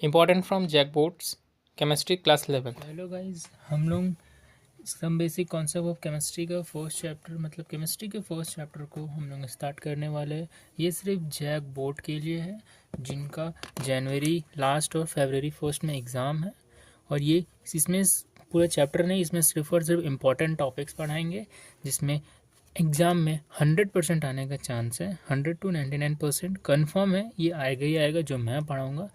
Important from JAC boards chemistry class 11। Hello guys, हम लोग some basic concept of chemistry का first chapter मतलब chemistry के फर्स्ट चैप्टर को हम लोग स्टार्ट करने वाले हैं। ये सिर्फ जैक बोर्ड के लिए है जिनका जनवरी लास्ट और फरवरी फर्स्ट में एग्ज़ाम है। और ये इसमें पूरा चैप्टर नहीं, इसमें सिर्फ और सिर्फ इम्पॉर्टेंट टॉपिक्स पढ़ाएंगे जिसमें एग्ज़ाम में 100% आने का चांस है। 100 to 99% कन्फर्म है, ये आएगा ही आएगा जो मैं पढ़ाऊँगा।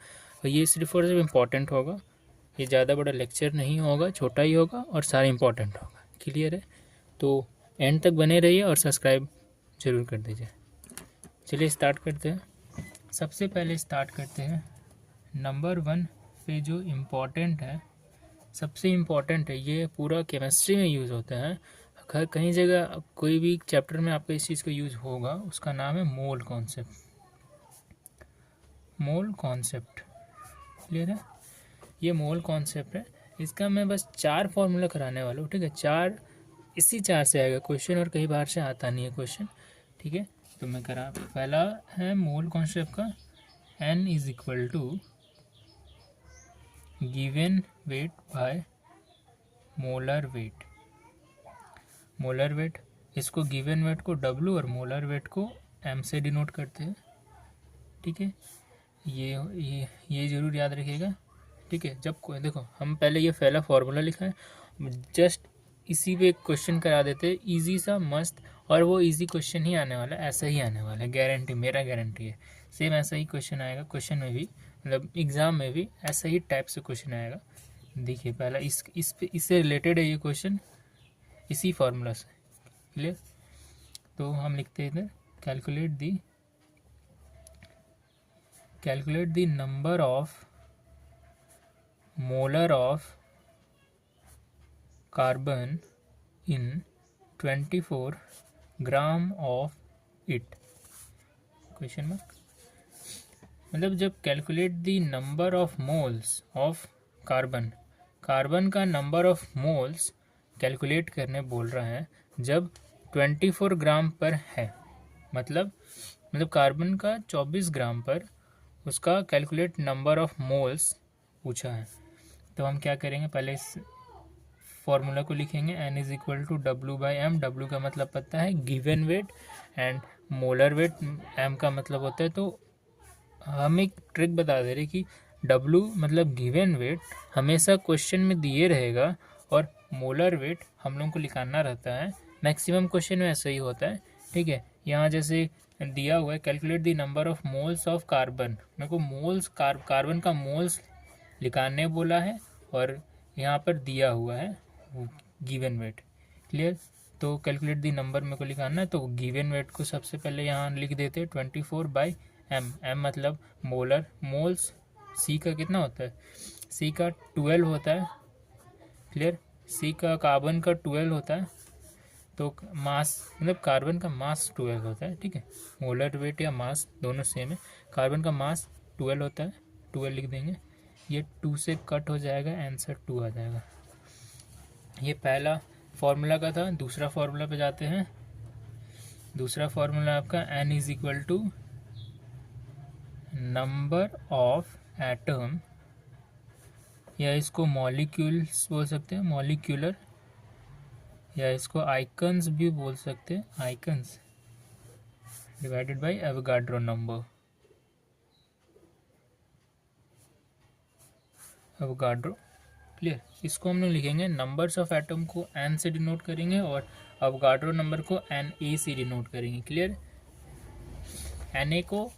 और ये सिर्फ और सिर्फ इम्पॉर्टेंट होगा, ये ज़्यादा बड़ा लेक्चर नहीं होगा, छोटा ही होगा और सारा इम्पॉर्टेंट होगा। क्लियर है? तो एंड तक बने रहिए और सब्सक्राइब ज़रूर कर दीजिए। चलिए स्टार्ट करते हैं। सबसे पहले स्टार्ट करते हैं नंबर 1 पे जो इम्पॉर्टेंट है, सबसे इम्पॉर्टेंट है, ये पूरा केमिस्ट्री में यूज़ होता है। अगर कहीं जगह कोई भी चैप्टर में आपको इस चीज़ का यूज़ होगा, उसका नाम है mole concept. Mole concept clear है? ये मोल कॉन्सेप्ट है। इसका मैं बस 4 फॉर्मूला कराने वाला हूँ, ठीक है? 4 इसी 4 से आएगा क्वेश्चन और कई बार से आता नहीं है क्वेश्चन, ठीक है? तो मैं करा, पहला है मोल कॉन्सेप्ट का, N is equal to given weight by molar weight. Molar weight, इसको गिवन वेट को W और मोलर वेट को M से डिनोट करते हैं, ठीक है? ये ज़रूर याद रखिएगा, ठीक है? जब कोई देखो, हम पहले ये पहला फार्मूला लिखा है, जस्ट इसी पे क्वेश्चन करा देते हैं, इजी सा मस्त। और वो इजी क्वेश्चन ही आने वाला है, ऐसा ही आने वाला है, गारंटी, मेरा गारंटी है। सेम ऐसा ही क्वेश्चन आएगा, क्वेश्चन में भी मतलब एग्ज़ाम में भी ऐसा ही टाइप से क्वेश्चन आएगा। देखिए पहला इससे रिलेटेड है ये क्वेश्चन, इसी फार्मूला से। क्लियर? तो हम लिखते हैं इधर, calculate the number of molar of carbon in 24 gram of it, question mark. मतलब जब calculate the number of moles of carbon, carbon का नंबर ऑफ मोल्स कैलकुलेट करने बोल रहा है जब 24 ग्राम पर है, मतलब कार्बन का 24 ग्राम पर उसका कैलकुलेट नंबर ऑफ मोल्स पूछा है। तो हम क्या करेंगे, पहले इस फॉर्मूला को लिखेंगे, N is equal to W/M। W का मतलब पता है given weight and molar weight M का मतलब होता है। तो हम एक ट्रिक बता दे रहे कि W मतलब गिवन वेट हमेशा क्वेश्चन में दिए रहेगा और मोलर वेट हम लोग को लिखाना रहता है। मैक्सिमम क्वेश्चन में ऐसा ही होता है, ठीक है? यहाँ जैसे दिया हुआ है calculate the number of moles of carbon, मेरे को मोल्स कार्बन का मोल्स लिखाने बोला है और यहाँ पर दिया हुआ है गिवन वेट। क्लियर? तो कैलकुलेट दी नंबर मेरे को लिखाना है, तो गिवन वेट को सबसे पहले यहाँ लिख देते हैं 24/M। M मतलब मोलर, मोल्स C का कितना होता है, C का 12 होता है। क्लियर? C का कार्बन का 12 होता है, तो मास मतलब कार्बन का मास 12 होता है, ठीक है? मोलर वेट या मास दोनों सेम है। कार्बन का मास 12 होता है, 12 लिख देंगे, ये 2 से कट हो जाएगा, आंसर 2 आ जाएगा। ये पहला फॉर्मूला का था। दूसरा फॉर्मूला पे जाते हैं। दूसरा फॉर्मूला आपका N is equal to number of atom, या इसको मॉलिक्यूल्स बोल सकते हैं, मॉलिक्यूलर, या इसको आइकन्स भी बोल सकते हैं, icons, divided by Avogadro number. Avogadro, clear? इसको हम लोग लिखेंगे, नंबर्स ऑफ एटम को N से डिनोट करेंगे और एवोगाड्रो नंबर को Na से डिनोट करेंगे। क्लियर? Na को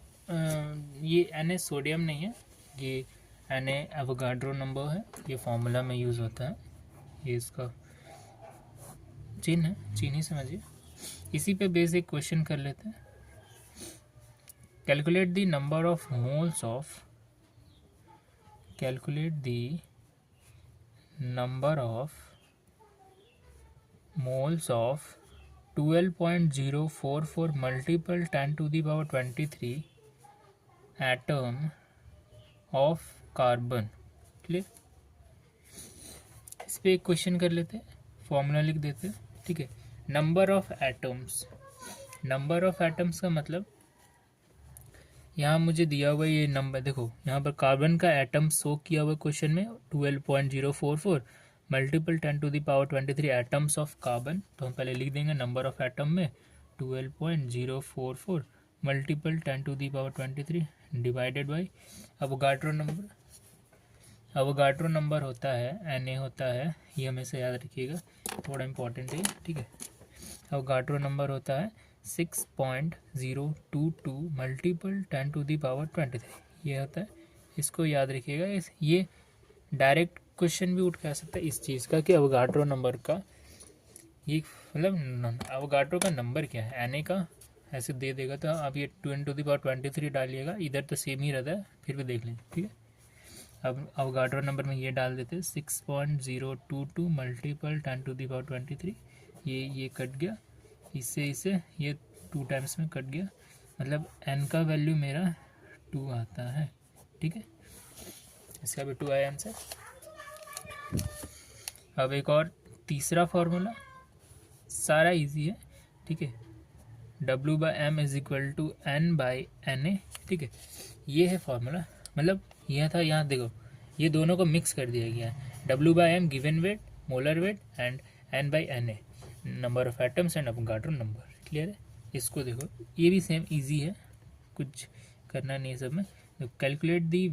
ये Na सोडियम नहीं है, ये Na एवोगाड्रो नंबर है, ये फॉर्मूला में यूज़ होता है, ये इसका चिन्ह है, चिन्ह ही समझिए। इसी पे बेसिक क्वेश्चन कर लेते हैं। Calculate the number of moles of, calculate the number of moles of 12.044 multiple 10⁻23 atom of carbon. Clear? इस पर एक क्वेश्चन कर लेते हैं, फॉर्मूला लिख देते हैं, ठीक है? Number of atoms, number of atoms का मतलब यहाँ मुझे दिया हुआ ये नंबर देखो, यहाँ पर कार्बन का एटम शो किया हुआ क्वेश्चन में 12.044 मल्टीपल 10⁻23 एटम्स ऑफ कार्बन। तो हम पहले लिख देंगे नंबर ऑफ एटम में 12.044 multiple 10⁻23 divided by Avogadro number. Avogadro number होता है Na होता है, ये हमेशा याद रखिएगा, थोड़ा इंपॉर्टेंट है, ठीक है। अवोगाड्रो नंबर होता है 6.022 मल्टीपल 10⁻23, ये होता है, इसको याद रखिएगा। ये डायरेक्ट क्वेश्चन भी उठ के आ सकता है इस चीज़ का कि अवोगाड्रो नंबर का ये मतलब अवोगाड्रो का नंबर क्या है, Na का ऐसे दे देगा तो आप ये 10⁻23 डालिएगा, इधर तो सेम ही रहता है, फिर भी देख लें, ठीक है। अब अवोगाड्रो नंबर में ये डाल देते हैं 6.022 मल्टीपल 10⁻23, ये कट गया, इससे ये 2 टाइम्स में कट गया, मतलब n का वैल्यू मेरा 2 आता है, ठीक है। इसका भी 2 आया आंसर। अब एक और तीसरा फॉर्मूला, सारा इजी है, ठीक है। W/m is equal to N/Na, ठीक है। ये है फॉर्मूला, मतलब यह था, यहाँ देखो ये दोनों को मिक्स कर दिया गया है। W/m given weight, molar wait, and N/Na number of atoms and Avogadro number. Clear है। इसको देखो, ये भी सेम इजी है, कुछ करना नहीं है सब में। Calculate the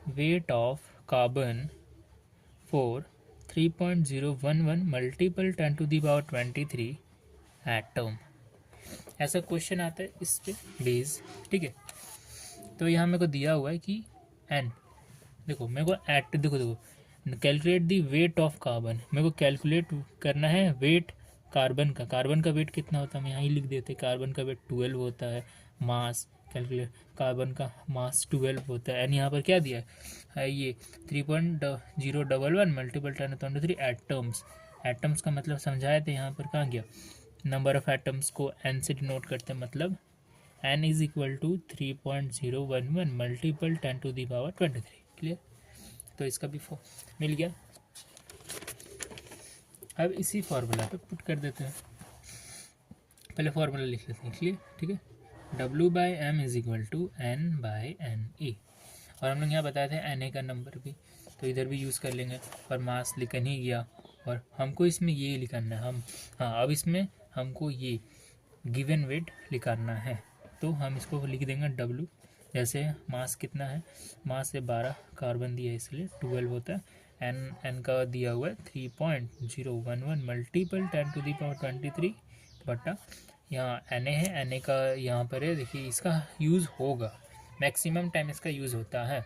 weight of carbon for 3.011 multiple 10⁻23 atom. ऐसा क्वेश्चन आता है इस पे बेस, ठीक है। तो यहाँ मेरे को दिया हुआ है कि n, देखो मेरे को देखो calculate the weight of carbon, मेरे को कैलकुलेट करना है वेट कार्बन का। कार्बन का वेट कितना होता है, हम यहाँ ही लिख देते हैं, कार्बन का वेट 12 होता है। मास कैलकुलेट, कार्बन का मास 12 होता है, एंड यहाँ पर क्या दिया है ये 3.011 मल्टीपल 10⁻23 एटम्स। एटम्स का मतलब समझाए थे, यहाँ पर कहाँ गया, नंबर ऑफ एटम्स को n से डिनोट करते हैं, मतलब n is equal to 3.011 multiple 10⁻23। Clear. तो इसका भी मिल गया। अब इसी फार्मूला पे पुट कर देते हैं, पहले फार्मूला लिख लेते हैं, क्लियर, ठीक है। W/m is equal to N/Na, और हम लोग यहाँ बताए थे Na का नंबर भी, तो इधर भी यूज़ कर लेंगे। और मास लिखन ही गया, और हमको इसमें ये लिखना है, अब इसमें हमको ये गिवन वेट लिखना है, तो हम इसको लिख देंगे W। जैसे मास कितना है, मास से 12 कार्बन दिया है इसलिए 12 होता है, n का दिया हुआ है 3.011 मल्टीपल 10⁻23 बटा यहाँ Na है, Na का यहाँ पर है, देखिए इसका यूज़ होगा, मैक्सिमम टाइम इसका यूज़ होता है,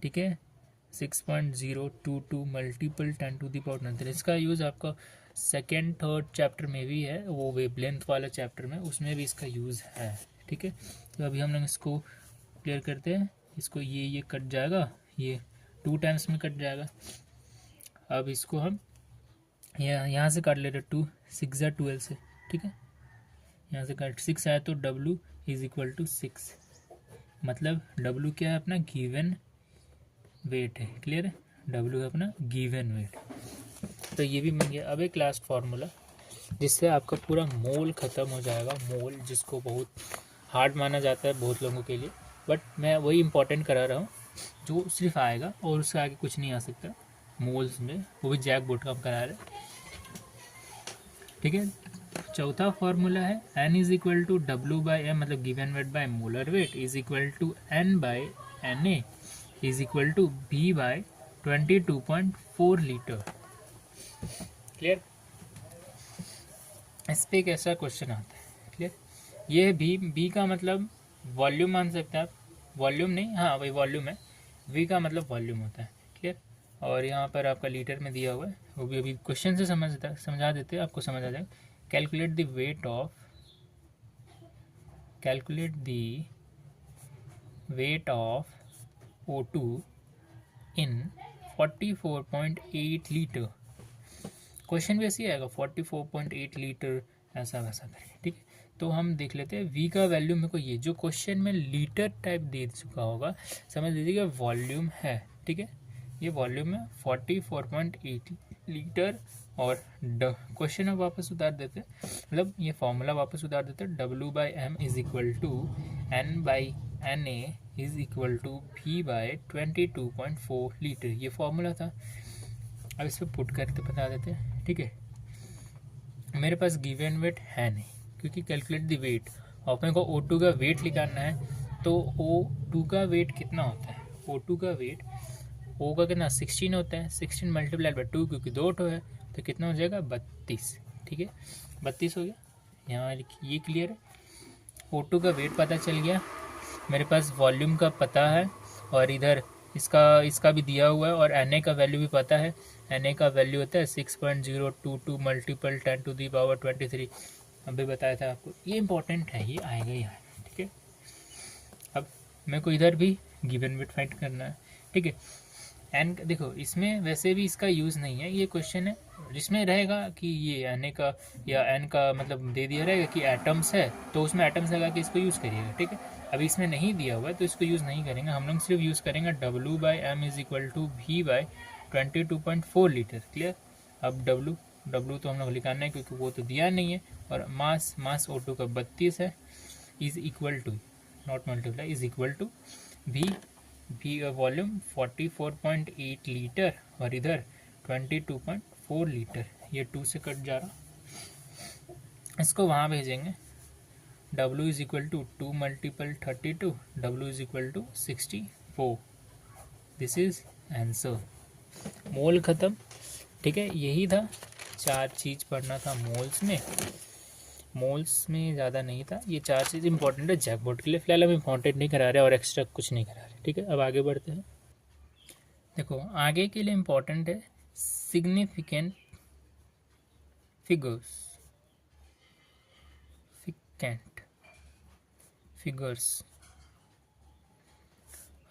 ठीक है। 6.022 मल्टीपल 10⁻23, इसका यूज़ आपका सेकेंड थर्ड चैप्टर में भी है, वो वेवलेंथ वाला चैप्टर में, उसमें भी इसका यूज़ है, ठीक है। तो अभी हम लोग इसको क्लियर करते हैं, इसको ये कट जाएगा, ये 2 टाइम्स में कट जाएगा। अब इसको हम यहाँ से काट ले रहे 2 6 12 से, ठीक है। यहाँ से काट 6 आया तो W इज इक्वल टू 6, मतलब W क्या है, अपना गिवन वेट है, क्लियर है। W है अपना गिवन वेट, तो ये भी मिल गया। अब एक लास्ट फार्मूला जिससे आपका पूरा मोल ख़त्म हो जाएगा, मोल जिसको बहुत हार्ड माना जाता है बहुत लोगों के लिए, बट मैं वही इंपॉर्टेंट करा रहा हूँ जो सिर्फ आएगा और उससे आगे कुछ नहीं आ सकता मोल्स में, वो भी जैक बोर्ड का हम करा रहे, ठीक है। चौथा फार्मूला है n is equal to W/m, मतलब given weight by molar weight, is equal to N/Na is equal to B/22.4 litre. Clear. इस पे एक ऐसा क्वेश्चन आता है, क्लियर। ये है बी का मतलब वॉल्यूम मान सकते हैं आप, वॉल्यूम नहीं, हाँ वही वॉल्यूम है, V का मतलब वॉल्यूम होता है, क्लियर। और यहाँ पर आपका लीटर में दिया हुआ है, वो भी अभी क्वेश्चन से समझा देते हैं, आपको समझ आ जाएगा। Calculate the weight of O2 in 44.8 litre. Question भी ऐसे ही आएगा, 44.8 लीटर ऐसा वैसा करें, ठीक है। तो हम देख लेते हैं V का वैल्यू, मेरे को ये जो क्वेश्चन में लीटर टाइप दे चुका होगा, समझ लीजिएगा वॉल्यूम है, ठीक है। ये वॉल्यूम है 44.8 लीटर और क्वेश्चन अब वापस उतार देते, मतलब ये फॉर्मूला वापस उतार देते, W/m is equal to N/Na is equal to V/22.4 litre, ये फॉर्मूला था। अब इस पर पुट करके बता देते हैं, ठीक है। मेरे पास गिवन वेट है नहीं, क्योंकि कैलकुलेट द वेट, और अपने को O2 का वेट निकालना है, तो O2 का वेट कितना होता है, O2 का वेट O का कितना 16 होता है, 16 मल्टीप्लाई बाई 2, क्योंकि 2 ऑटो है, तो कितना हो जाएगा 32, ठीक है 32 हो गया। यहाँ ये क्लियर है, O2 का वेट पता चल गया, मेरे पास वॉल्यूम का पता है, और इधर इसका भी दिया हुआ है, और Na का वैल्यू भी पता है। Na का वैल्यू होता है 6.022 मल्टीपल 10⁻23, अभी बताया था आपको, ये इंपॉर्टेंट है, ये आएगा ही आएगा, ठीक है। अब मेरे को इधर भी गिवन वेट फाइंड करना है, ठीक है। एन देखो, इसमें वैसे भी इसका यूज़ नहीं है, ये क्वेश्चन है जिसमें रहेगा कि ये एन का या एन का मतलब दे दिया रहेगा कि एटम्स है, तो उसमें एटम्स लगा के इसको यूज़ करिएगा, ठीक है। अभी इसमें नहीं दिया हुआ है तो इसको यूज़ नहीं करेंगे, हम लोग सिर्फ यूज़ करेंगे W/m is equal to V/22.4 litre, clear. अब W तो हम लोग लिखाना है, क्योंकि वो तो दिया नहीं है, और मास O2 का 32 है, is equal to, not multiply, is equal to भी वॉल्यूम 44.8 लीटर, और इधर 22.4 लीटर, ये 2 से कट जा रहा, इसको वहाँ भेजेंगे। W is equal to 2 multiple 32, W is equal to 64, this is answer. Mole खत्म, ठीक है, यही था, 4 चीज़ पढ़ना था मोल्स में ज़्यादा नहीं था, ये 4 चीज़ इंपॉर्टेंट है जैकपॉट के लिए। फिलहाल हम इंपॉर्टेंट नहीं करा रहे और एक्स्ट्रा कुछ नहीं करा रहे, ठीक है। अब आगे बढ़ते हैं। देखो, आगे के लिए इंपॉर्टेंट है सिग्निफिकेंट फिगर्स,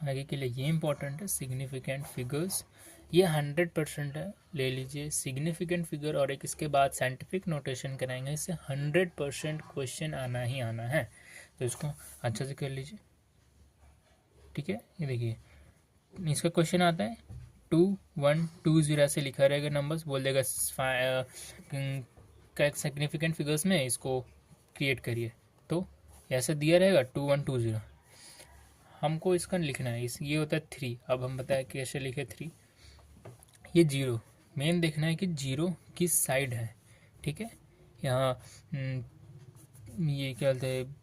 आगे के लिए ये इंपॉर्टेंट है सिग्निफिकेंट फिगर्स, ये 100% है, ले लीजिए सिग्निफिकेंट फिगर, और एक इसके बाद साइंटिफिक नोटेशन कराएंगे, इससे 100% क्वेश्चन आना ही आना है, तो इसको अच्छे से कर लीजिए, ठीक है। ये देखिए, इसका क्वेश्चन आता है 2120 ऐसे लिखा रहेगा नंबर्स, बोल देगा सिग्निफिकेंट फिगर्स में इसको क्रिएट करिए, तो ऐसा दिया रहेगा 2120, हमको इसका लिखना है, ये होता है 3। अब हम बताएं कैसे लिखे 3, ये 0, मेन देखना है कि 0 किस साइड है, ठीक है। यहाँ ये क्या बोलते हैं,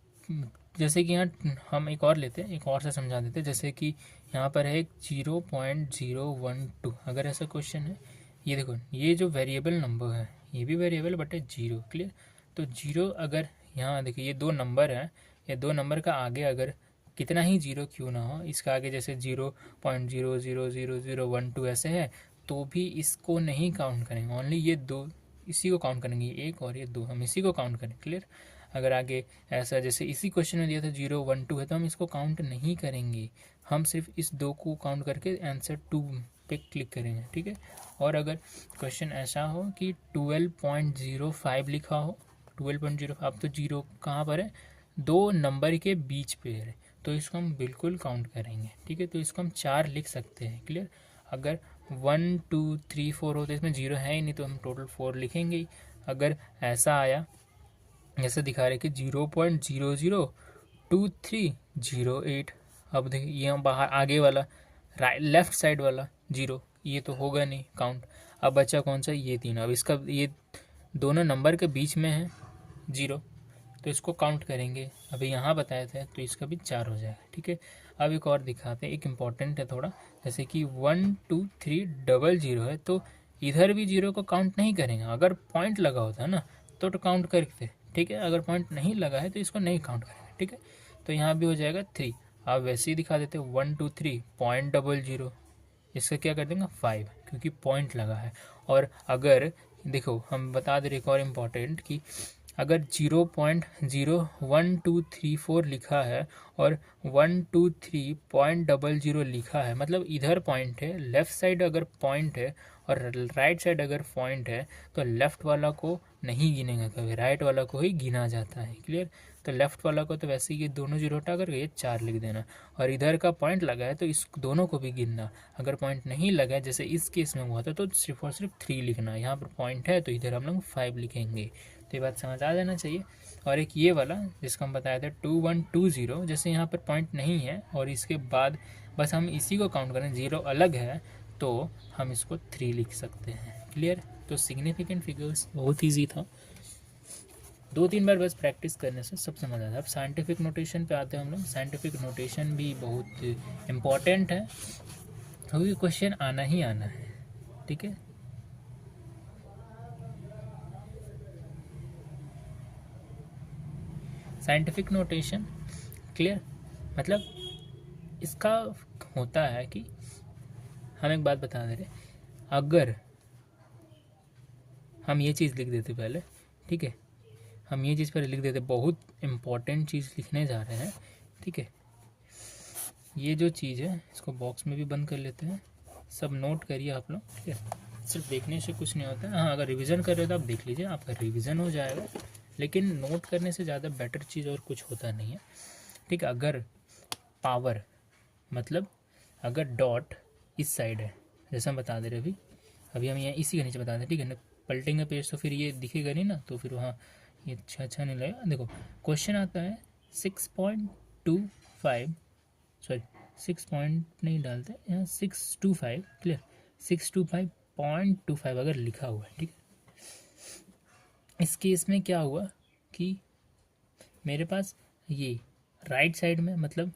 जैसे कि यहाँ हम एक और लेते हैं, एक और से समझा देते हैं, जैसे कि यहाँ पर है 0.012, अगर ऐसा क्वेश्चन है, ये देखो, ये जो वेरिएबल नंबर है, ये भी वेरिएबल बट है 0, क्लियर। तो 0 अगर यहाँ देखिए, ये 2 नंबर है, ये 2 नंबर का आगे अगर कितना ही 0 क्यों ना हो, इसका आगे जैसे 0.0000012 ऐसे है, तो भी इसको नहीं काउंट करेंगे, ओनली ये 2 इसी को काउंट करेंगे, 1 और ये 2, हम इसी को काउंट करें, क्लियर। अगर आगे ऐसा जैसे इसी क्वेश्चन में दिया था 012 है, तो हम इसको काउंट नहीं करेंगे, हम सिर्फ इस 2 को काउंट करके आंसर 2 पे क्लिक करेंगे, ठीक है। और अगर क्वेश्चन ऐसा हो कि 12.05 लिखा हो, 12.05, अब तो 0 कहाँ पर है, 2 नंबर के बीच पे है, तो इसको हम बिल्कुल काउंट करेंगे, ठीक है। तो इसको हम 4 लिख सकते हैं, क्लियर। अगर 1 2 3 4 हो तो इसमें 0 है ही नहीं, तो हम टोटल 4 लिखेंगे ही। अगर ऐसा आया, जैसे दिखा रहे कि 0.002308, अब देखिए ये बाहर आगे वाला लेफ्ट साइड वाला 0, ये तो होगा नहीं काउंट। अब बचा कौन सा, ये 3, अब इसका ये दोनों नंबर के बीच में है 0, तो इसको काउंट करेंगे, अभी यहाँ बताए थे, तो इसका भी 4 हो जाएगा, ठीक है। अब एक और दिखाते हैं, एक इम्पॉर्टेंट है थोड़ा, जैसे कि 12300 है, तो इधर भी 0 को काउंट नहीं करेंगे, अगर पॉइंट लगा होता है ना तो काउंट करते, ठीक है। अगर पॉइंट नहीं लगा है तो इसको नहीं काउंट करेंगे, ठीक है। तो यहाँ भी हो जाएगा 3। आप वैसे ही दिखा देते 123.00, इसका क्या कर देंगे 5, क्योंकि पॉइंट लगा है। और अगर देखो, हम बता दे रहे एक और इम्पॉर्टेंट कि अगर 0.01234 लिखा है और 123.00 लिखा है, मतलब इधर पॉइंट है, लेफ़्ट साइड अगर पॉइंट है और राइट साइड अगर पॉइंट है, तो लेफ़्ट वाला को नहीं गिनेगा कभी, राइट वाला को ही गिना जाता है। क्लियर। तो लेफ्ट वाला को तो वैसे ही ये दोनों जीरो हटा करके ये 4 लिख देना, और इधर का पॉइंट लगा है तो इस दोनों को भी गिनना। अगर पॉइंट नहीं लगा है जैसे इस केस में हुआ था तो सिर्फ और सिर्फ 3 लिखना। यहाँ पर पॉइंट है तो इधर हम लोग 5 लिखेंगे। तो ये बात समझ आ जाना चाहिए। और एक ये वाला जिसका हम बताया था 2120, जैसे यहाँ पर पॉइंट नहीं है और इसके बाद बस हम इसी को काउंट करें, जीरो अलग है तो हम इसको 3 लिख सकते हैं। क्लियर। तो सिग्निफिकेंट फिगर्स बहुत ईजी था, 2-3 बार बस प्रैक्टिस करने से सब समझ आता है। अब साइंटिफिक नोटेशन पे आते हैं हम लोग। साइंटिफिक नोटेशन भी बहुत इम्पॉर्टेंट है क्योंकि क्वेश्चन आना ही आना है। ठीक है। साइंटिफिक नोटेशन क्लियर, मतलब इसका होता है कि हम एक बात बता दे रहे, अगर हम ये चीज़ लिख देते पहले, ठीक है, हम ये चीज़ पहले लिख देते, बहुत इम्पॉर्टेंट चीज़ लिखने जा रहे हैं। ठीक है। ये जो चीज़ है इसको बॉक्स में भी बंद कर लेते हैं, सब नोट करिए आप लोग। ठीक है। सिर्फ देखने से कुछ नहीं होता है। हाँ, अगर रिवीजन कर रहे हो तो आप देख लीजिए, आपका रिवीजन हो जाएगा, लेकिन नोट करने से ज़्यादा बेटर चीज़ और कुछ होता नहीं है। ठीक है। अगर पावर मतलब अगर डॉट इस साइड है, जैसे हम बता दे रहे अभी हम यहाँ इसी के नीचे बता दें। ठीक है ना, पलटेंगे पेज तो फिर ये दिखेगा नहीं ना, तो फिर वहाँ ये अच्छा नहीं लगेगा। देखो क्वेश्चन आता है 6.25, सॉरी 6 पॉइंट नहीं डालते यहाँ, 625। क्लियर। 625.25 अगर लिखा हुआ है। ठीक है। इस केस में क्या हुआ कि मेरे पास ये राइट साइड में, मतलब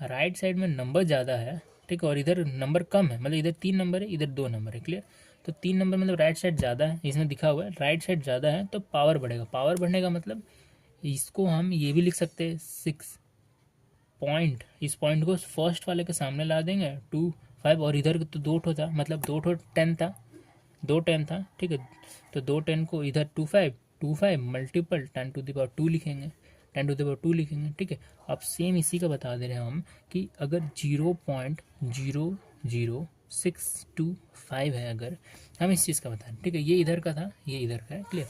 राइट साइड में नंबर ज़्यादा है। ठीक है। और इधर नंबर कम है, मतलब इधर 3 नंबर है, इधर 2 नंबर है। क्लियर। तो 3 नंबर मतलब राइट साइड ज़्यादा है, इसमें दिखा हुआ है राइट साइड ज़्यादा है तो पावर बढ़ेगा। पावर बढ़ने का मतलब इसको हम ये भी लिख सकते हैं 6 पॉइंट, इस पॉइंट को फर्स्ट वाले के सामने ला देंगे 2 5, और इधर तो 2 ठो था, मतलब 2 ठो 10 था, 2 10 था। ठीक है। तो 2 10 को इधर 2 5 मल्टीपल 10 टू द पावर 2 लिखेंगे, 10 टू द पावर 2 लिखेंगे। ठीक है। अब सेम इसी का बता दे रहे हैं हम कि अगर 0.00625 है, अगर हम इस चीज़ का बताएं। ठीक है। ये इधर का था, ये इधर का है। क्लियर।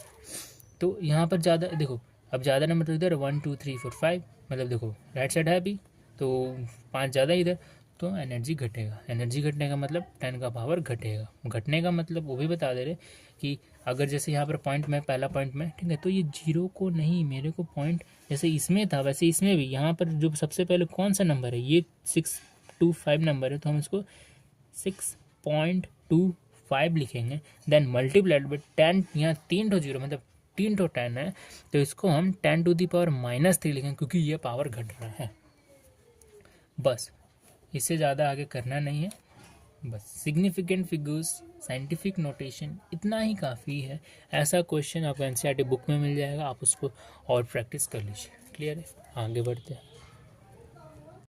तो यहाँ पर ज़्यादा देखो, अब ज़्यादा नंबर तो इधर 1 2 3 4 5, मतलब देखो राइट साइड है अभी तो 5 ज़्यादा इधर, तो एनर्जी घटेगा। एनर्जी घटने का मतलब 10 का पावर घटेगा। घटने का मतलब वो भी बता दे रहे कि अगर जैसे यहाँ पर पॉइंट में, पहला पॉइंट में, ठीक है, तो ये जीरो को नहीं, मेरे को पॉइंट जैसे इसमें था वैसे इसमें भी, यहाँ पर जो सबसे पहले कौन सा नंबर है, ये 625 नंबर है, तो हम इसको 6.25 लिखेंगे। देन मल्टीप्लाइड बाय 10, यहाँ 3 ठो जीरो मतलब 3 ठो 10 है, तो इसको हम 10 टू द पावर -3 लिखेंगे क्योंकि ये पावर घट रहा है। बस इससे ज़्यादा आगे करना नहीं है। बस सिग्निफिकेंट फिगर्स, साइंटिफिक नोटेशन, इतना ही काफ़ी है। ऐसा क्वेश्चन आपको एनसीईआरटी बुक में मिल जाएगा, आप उसको और प्रैक्टिस कर लीजिए। क्लियर है। आगे बढ़ते हैं।